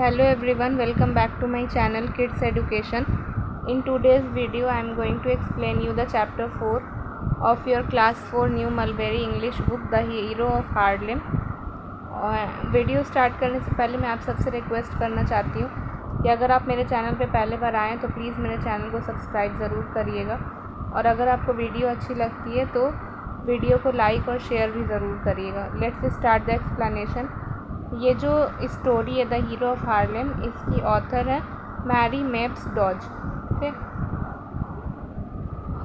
Hello everyone, welcome back to my channel Kids Education. In today's video I am going to explain you the chapter 4 of your class 4 New Mulberry English book The Hero of Harlem. Video start करने से पहले मैं आप सबसे request करना चाहती हूँ कि अगर आप मेरे चैनल पे पहले बार आएँ तो प्लीज़ मेरे चैनल को सब्सक्राइब ज़रूर करिएगा, और अगर आपको वीडियो अच्छी लगती है तो वीडियो को लाइक और शेयर भी ज़रूर करिएगा. Let's start the explanation. ये जो स्टोरी है द हीरो ऑफ हार्लेम, इसकी ऑथर है Mary Mapes Dodge. Okay.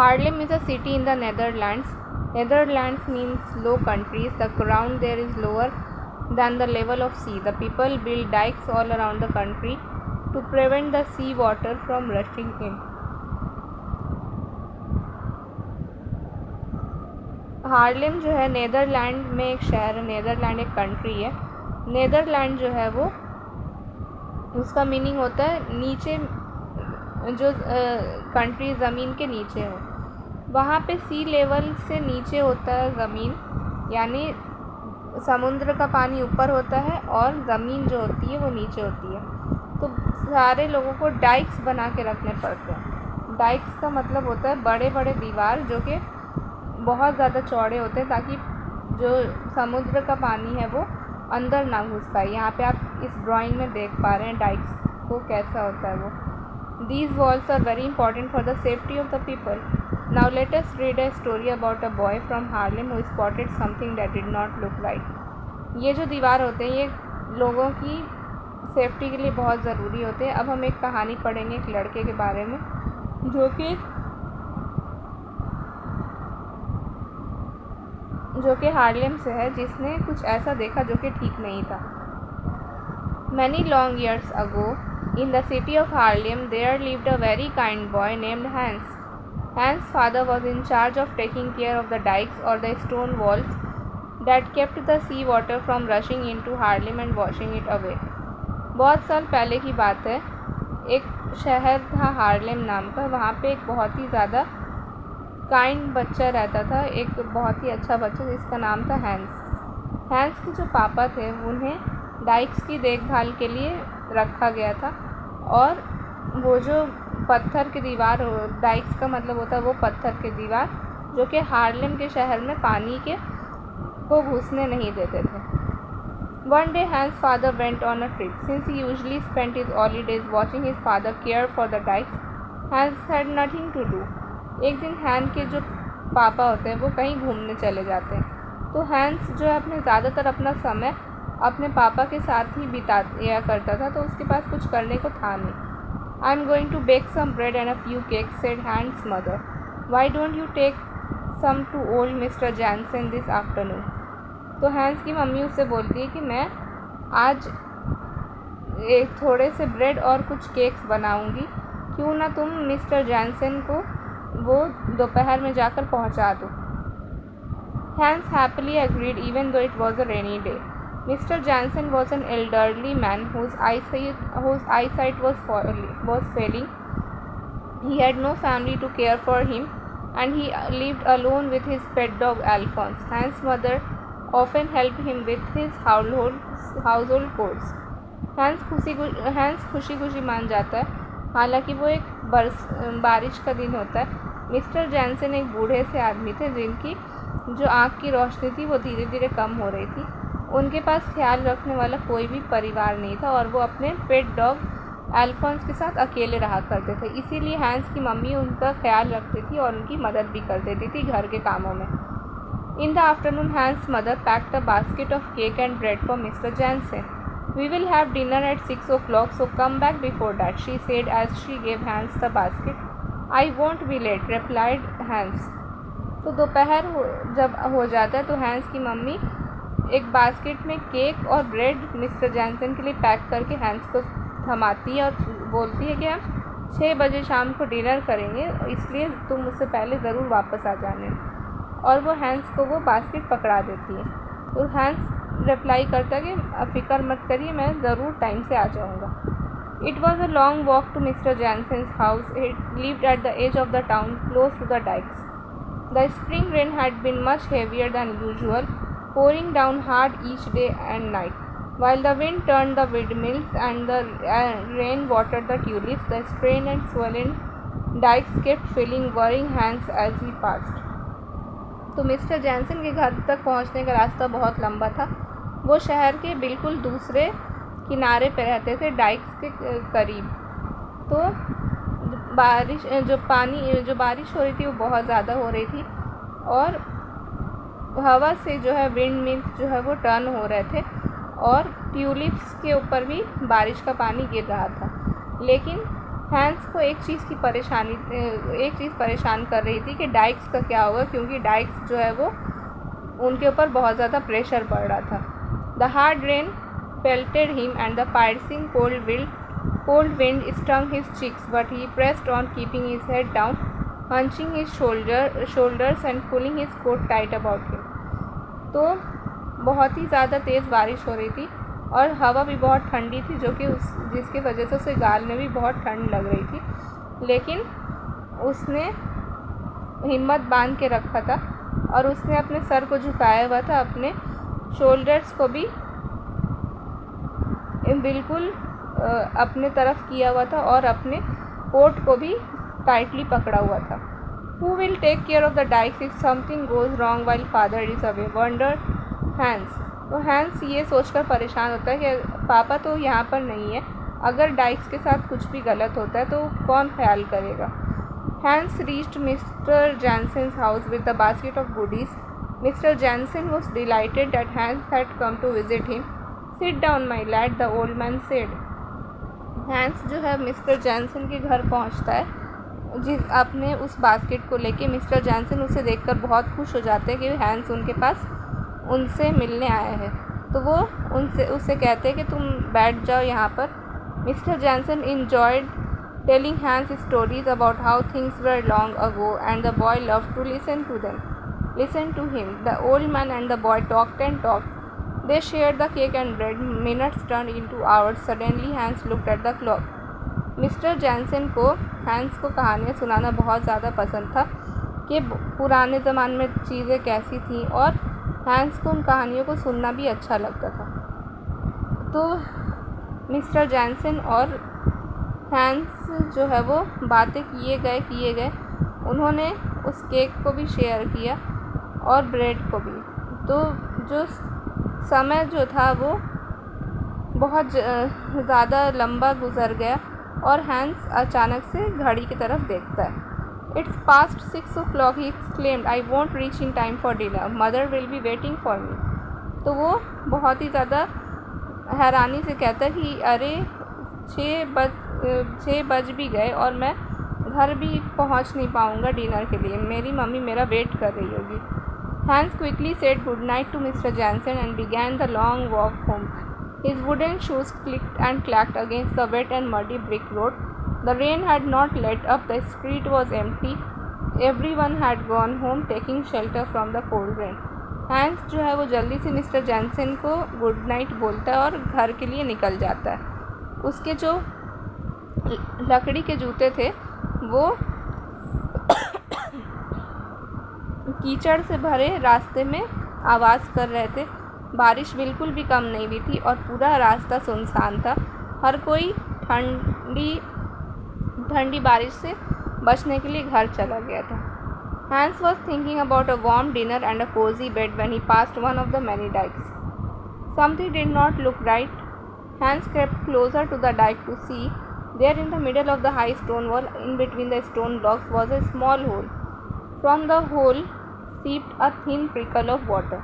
Harlem is a city in the Netherlands. Netherlands means low countries. The ground there is lower than the level of sea. The people build dikes all around the country to prevent the sea water from rushing in. Harlem जो है Netherland में एक शहर है. Netherland एक country है. Netherland जो है वो, उसका मीनिंग होता है नीचे, जो कंट्री ज़मीन के नीचे हो. वहाँ पे सी लेवल से नीचे होता है ज़मीन, यानी समुद्र का पानी ऊपर होता है और ज़मीन जो होती है वो नीचे होती है. तो सारे लोगों को डाइक्स बना के रखने पड़ते हैं. डाइक्स का मतलब होता है बड़े बड़े दीवार जो कि बहुत ज़्यादा चौड़े होते हैं ताकि जो समुद्र का पानी है वो अंदर ना घुस पाए. यहाँ पे आप इस ड्राइंग में देख पा रहे हैं डाइक्स को कैसा होता है वो. These walls are very important for the safety of the people. Now let us read a story about a boy from Harlem who spotted something that did not look right. ये जो दीवार होते हैं ये लोगों की सेफ्टी के लिए बहुत ज़रूरी होते हैं. अब हम एक कहानी पढ़ेंगे एक लड़के के बारे में जो कि हार्लेम से है, जिसने कुछ ऐसा देखा जो कि ठीक नहीं था. Many long years ago, in the city of Harlem, there lived a very kind boy named Hans. Hans' father was in charge of taking care of the dikes or the stone walls that kept the sea water from rushing into Harlem and washing it away. बहुत साल पहले की बात है. एक शहर था Harlem नाम का. वहाँ पे एक बहुत ही ज़्यादा काइंड बच्चा रहता था, एक बहुत ही अच्छा बच्चा जिसका नाम था हैंस. हैंस के जो पापा थे उन्हें डाइक्स की देखभाल के लिए रखा गया था, और वो जो पत्थर की दीवार, डाइक्स का मतलब होता है वो पत्थर की दीवार जो कि हार्लेम के शहर में पानी के को घुसने नहीं देते थे. One day Hans' father went on a trip. Since he usually spent his holidays watching his father care for the dikes, Hans had nothing to do. एक दिन हैन के जो पापा होते हैं वो कहीं घूमने चले जाते हैं, तो हैंस जो है अपने ज़्यादातर अपना समय अपने पापा के साथ ही बिताया करता था, तो उसके पास कुछ करने को था नहीं. I am going to bake some bread and a few cakes, said Hans' mother. Why don't you take some to old Mr. Jansen this afternoon? तो हैंस की मम्मी उससे बोलती है कि मैं आज एक थोड़े से ब्रेड और कुछ केक्स बनाऊंगी, क्यों ना तुम मिस्टर जैनसन को वो दोपहर में जाकर पहुंचा दो. Hans happily agreed even though it was a rainy day. Mr. Jansen was an elderly man whose eyesight was failing. He had no family to care for him, and he lived alone with his pet dog Alphonse. Hans' mother often helped him with his household chores. Hans खुशी खुशी मान जाता है. हालांकि वो एक बारिश का दिन होता है. मिस्टर जैनसन एक बूढ़े से आदमी थे जिनकी जो आँख की रोशनी थी वो धीरे धीरे कम हो रही थी. उनके पास ख्याल रखने वाला कोई भी परिवार नहीं था, और वो अपने पेट डॉग अल्फोंस के साथ अकेले रहा करते थे. इसीलिए हैंस की मम्मी उनका ख्याल रखती थी और उनकी मदद भी कर देती थी घर के कामों में. In the afternoon Hans mother packed a basket of cake and bread for mister Jansen. We will have dinner at 6 o'clock, so come back before that, she said as she gave Hans the basket. I won't be late, replied Hans. तो दोपहर जब हो जाता है तो hence की mummy एक basket में केक और ब्रेड मिस्टर जैनसन के लिए पैक करके हैंस को थमाती है और बोलती है कि हम 6 बजे शाम को डिनर करेंगे, इसलिए तुम उससे पहले ज़रूर वापस आ जाने. और वो हैंस को वो बास्केट पकड़ा देती है. तो हैंस रिप्लाई करता है कि फ़िक्र मत करिए, मैं ज़रूर टाइम से आ जाऊँगा. It was a long walk to Mr. Jansen's house. It lived at the edge of the town, close to the dikes. The spring rain had been much heavier than usual, pouring down hard each day and night. While the wind turned the windmills and the rain watered the tulips, the strained and swollen dikes kept filling, worrying Hans as he passed. तो mister Jansen के घर तक पहुंचने का रास्ता बहुत लंबा था। वो शहर के बिल्कुल दूसरे किनारे पे रहते थे, डाइक्स के करीब। तो जो बारिश हो रही थी वो बहुत ज़्यादा हो रही थी और हवा से जो है विंड मिल्स जो है वो टर्न हो रहे थे और ट्यूलिप्स के ऊपर भी बारिश का पानी गिर रहा था। लेकिन हैंस को एक चीज़ परेशान कर रही थी कि डाइक्स का क्या होगा, क्योंकि डाइक्स जो है वो उनके ऊपर बहुत ज़्यादा प्रेशर पड़ रहा था। The hard rain pelted him and the piercing cold wind stung his cheeks, but he pressed on, keeping his head down, hunching his shoulders and pulling his coat tight about him. तो बहुत ही ज़्यादा तेज़ बारिश हो रही थी और हवा भी बहुत ठंडी थी, जो कि जिसकी वजह से उसे गाल में भी बहुत ठंड लग रही थी। लेकिन उसने हिम्मत बांध के रखा था और उसने अपने सर को झुकाया हुआ था, अपने शोल्डर्स को भी बिल्कुल अपने तरफ किया हुआ था और अपने कोट को भी टाइटली पकड़ा हुआ था। Who will take care of the dikes if something goes wrong while father is away? Wondered Hans. तो हैंस ये सोचकर परेशान होता है कि पापा तो यहाँ पर नहीं है, अगर डाइक्स के साथ कुछ भी गलत होता है तो कौन ख्याल करेगा। Hans reached Mr. Jansen's house with the basket of goodies. Mr. Jansen was delighted that Hans had come to visit him. Sit down, my lad, the old man said. Hans जो है मिस्टर जैनसन के घर पहुंचता है अपने उस basket को लेके। मिस्टर जैनसन उसे देखकर बहुत खुश हो जाते हैं कि हैंस उनके पास उनसे मिलने आया है। तो वो उससे कहते हैं कि तुम बैठ जाओ यहाँ पर। Mister Jansen enjoyed telling Hans stories about how things were long ago, and the boy loved to listen to him. The old man and the boy talked and talked. They shared the cake and bread. Minutes turned into hours. Suddenly Hans looked at the clock. Mister Jansen को hence को कहानियाँ सुनाना बहुत ज़्यादा पसंद था कि पुराने ज़माने में चीज़ें कैसी थीं, और हैंस को उन कहानियों को सुनना भी अच्छा लगता था। तो मिस्टर जैनसन और हैंस जो है वो बातें किए गए। उन्होंने उस केक को भी शेयर किया और ब्रेड को भी। तो जो समय जो था वो बहुत ज़्यादा लंबा गुजर गया और हैंस अचानक से घड़ी की तरफ देखता है। It's past 6 o'clock, he exclaimed. I won't reach in time for dinner. Mother will be waiting for me. तो वो बहुत ही ज़्यादा हैरानी से कहता है कि अरे 6 बज भी गए और मैं घर भी पहुंच नहीं पाऊंगा डिनर के लिए, मेरी मम्मी मेरा वेट कर रही होगी। Hans quickly said good night to Mr. Jansen and began the long walk home. His wooden shoes clicked and clacked against the wet and muddy brick road. The rain had not let up, the street was empty. Everyone had gone home, taking shelter from the cold rain. Hans जो है वो जल्दी से mister Jansen को good night बोलता है और घर के लिए निकल जाता है। उसके जो लकड़ी के जूते थे वो कीचड़ से भरे रास्ते में आवाज़ कर रहे थे। बारिश बिल्कुल भी कम नहीं हुई थी और पूरा रास्ता सुनसान था। हर कोई ठंडी बारिश से बचने के लिए घर चला गया था। Hans was thinking about a warm dinner and a cozy bed when he passed one of the many dikes. Something did not look right. Hans crept closer to the dike to see. There in the middle of the high stone wall, in between the stone blocks, was a small hole. From the hole seeped a thin trickle of water.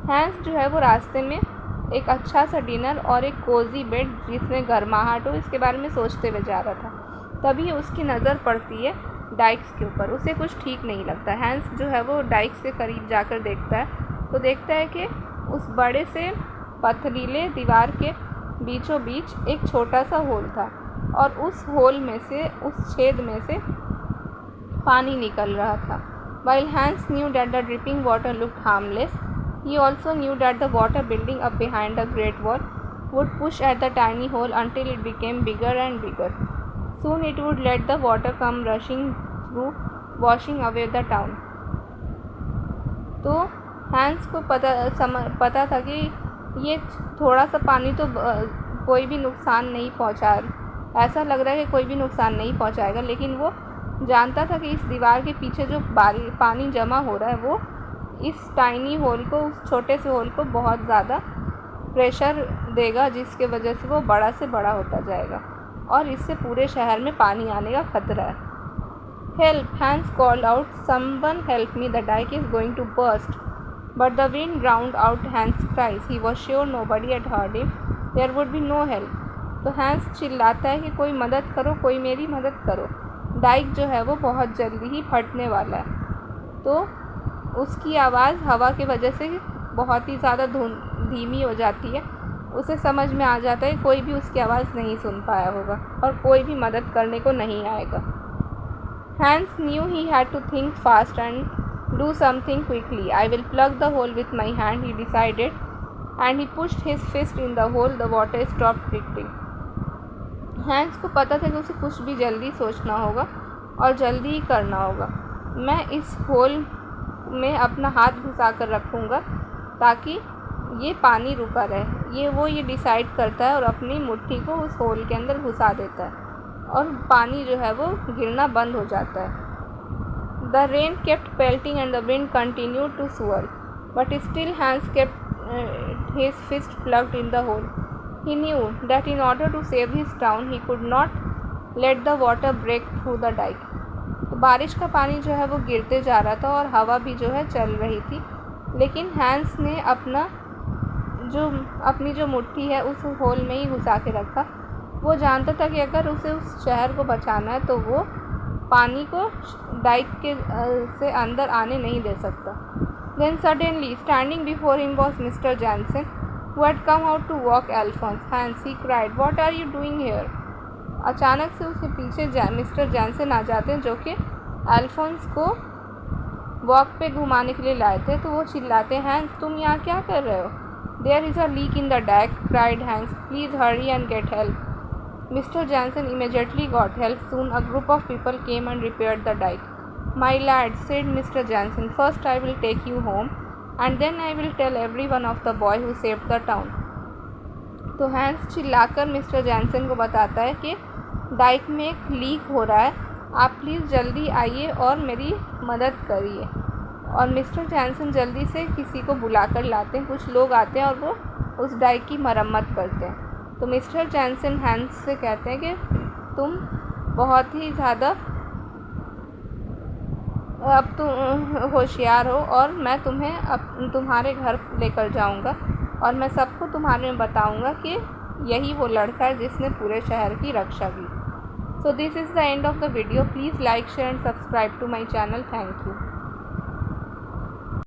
Hans जो है वो रास्ते में एक अच्छा सा dinner और एक कोजी बेड जिसमें गर्माहट हो इसके बारे में सोचते हुए जा रहा था। तभी उसकी नज़र पड़ती है डाइक्स के ऊपर। उसे कुछ ठीक नहीं लगता। हैंस जो है वो डाइक्स के करीब जाकर देखता है तो देखता है कि उस बड़े से पथरीले दीवार के बीचों बीच एक छोटा सा होल था और उस होल में से, उस छेद में से पानी निकल रहा था। While Hans knew that the dripping water looked harmless, he also knew that the water building up behind the great wall would push at the tiny hole until it became bigger and bigger. Soon it would let the water come rushing through, washing away the town. तो hence को पता था कि ये थोड़ा सा पानी तो कोई भी नुकसान नहीं पहुंचा, ऐसा लग रहा है कि कोई भी नुकसान नहीं पहुंचाएगा, लेकिन वो जानता था कि इस दीवार के पीछे जो पानी जमा हो रहा है वो इस टाइनी होल को, उस छोटे से होल को बहुत ज़्यादा प्रेशर देगा, जिसके वजह से वो बड़ा से बड़ा होता जाएगा और इससे पूरे शहर में पानी आने का खतरा है। Help, Hans called out, someone help me, the dike is going to burst. But the wind drowned out Hans cries, he was sure nobody had heard him, there would be no help. तो Hans चिल्लाता है कि कोई मदद करो, कोई मेरी मदद करो, डाइक जो है वो बहुत जल्दी ही फटने वाला है। तो उसकी आवाज़ हवा की वजह से बहुत ही ज़्यादा धीमी हो जाती है। उसे समझ में आ जाता है कोई भी उसकी आवाज़ नहीं सुन पाया होगा और कोई भी मदद करने को नहीं आएगा। Hans knew he had to think fast and do something quickly. I will plug the hole with my hand, he decided, and he pushed his fist in the hole. The water stopped trickling. Hans को पता था कि उसे कुछ भी जल्दी सोचना होगा और जल्दी ही करना होगा। मैं इस होल में अपना हाथ घुसा कर रखूँगा ताकि ये पानी रुका रहे। ये डिसाइड करता है और अपनी मुट्ठी को उस होल के अंदर घुसा देता है और पानी जो है वो गिरना बंद हो जाता है। The rain kept pelting and the wind continued to swirl, but still Hans kept his fist plugged in the hole. He knew that in order to save his town, he could not let the water break through the dike. तो बारिश का पानी जो है वो गिरते जा रहा था और हवा भी जो है चल रही थी, लेकिन हैंस ने अपनी जो मुट्ठी है उस होल में ही घुसा के रखा। वो जानता था कि अगर उसे उस शहर को बचाना है तो वो पानी को डाइक के से अंदर आने नहीं दे सकता। Then suddenly, standing before him was Mr. Jansen, who had come out to walk Alphonse. Hans, he cried, "What are you doing here?" अचानक से उसके पीछे मिस्टर जैनसन आ जाते हैं, जो कि अल्फोंस को वॉक पे घुमाने के लिए लाए थे। तो वो चिल्लाते हैं, हैंस तुम यहाँ क्या कर रहे हो? There is a leak in the dike, cried Hans. Please hurry and get help. Mr. Jansen immediately got help. Soon a group of people came and repaired the dike. My lad, said Mr. Jansen, first I will take you home and then I will tell everyone of the boy who saved the town. तो hence चिल्लाकर mister Jansen को बताता है कि Dyke में एक leak हो रहा है, आप प्लीज़ जल्दी आइए और मेरी मदद करिए। और मिस्टर जैनसन जल्दी से किसी को बुलाकर लाते हैं, कुछ लोग आते हैं और वो उस डाइक की मरम्मत करते हैं। तो मिस्टर जैनसन हैंस से कहते हैं कि तुम बहुत ही ज़्यादा अब तुम होशियार हो और मैं तुम्हें अब तुम्हारे घर लेकर जाऊंगा और मैं सबको तुम्हारे में बताऊंगा कि यही वो लड़का है जिसने पूरे शहर की रक्षा की। So this is the end of the video. Please like share and subscribe to my channel. Thank you.